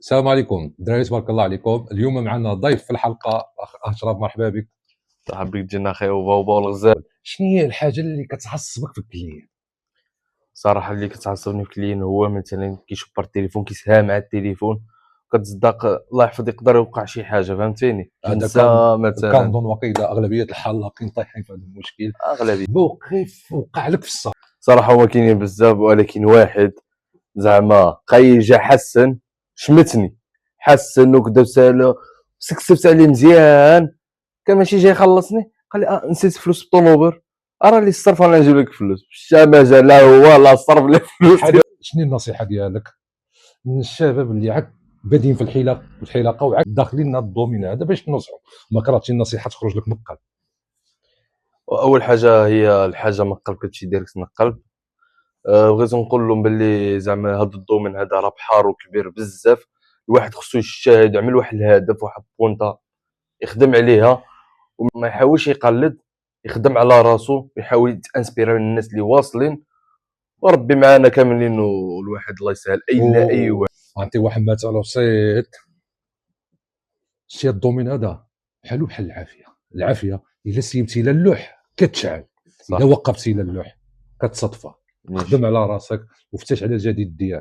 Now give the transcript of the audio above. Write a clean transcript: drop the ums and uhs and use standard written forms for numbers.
السلام عليكم الدراري، تبارك الله عليكم. اليوم معنا ضيف في الحلقه، اخ اشرف، مرحبا بك. مرحبا بك، جينا خير وبابا والغزال. شنو هي الحاجه اللي كتعصبك في الكليه؟ صراحه اللي كتعصبني في الكلين هو مثلا كيشبر التليفون، كيسها مع التليفون، كتصدق الله يحفظ يقدر يوقع شي حاجه، فهمتيني، هذا كنسى مثلا. كنظن وقيله اغلبيه الحلاقين طايحين في هذا المشكل. اغلبيه موقف وقع لك في الصف؟ صراحه هما كاينين بزاف، ولكن واحد زعما قاي جا حسن، شمتني حسن وكدا سالو، سكسبت عليه مزيان، كان ماشي جاي يخلصني، قال لي نسيت فلوس الطوموبيل، راه اللي الصرف انا نجيب لك فلوس، شا ما جا لا هو لا صرف لا فلوس. شنو النصيحه ديالك للشباب اللي عاد بادين في الحلاقه وعاد داخلين هذا الدومين هذا باش تنصحوا؟ ما كرهتش النصيحه تخرج لك من القلب؟ اول حاجه هي الحاجه من قلب، كتمشي ديريكت من القلب. بغيت نقول لهم باللي زعما هذا الدومين هذا راه بحار وكبير بزاف، الواحد خصو يجتهد ويعمل واحد الهدف، واحد بونطه يخدم عليها، وما يحاولش يقلد، يخدم على راسو، يحاول يتانسبيرا من الناس اللي واصلين، وربي معانا كاملين، والواحد الله يسهل اي لا اي واحد. عطي واحد مثال بسيط. شتي الدومين هذا بحالو بحال العافيه الا سيبتي الى اللوح كتشعل، اذا وقفتي الى اللوح كتصطفى. خدم على راسك وفتش على الجديد ديالك.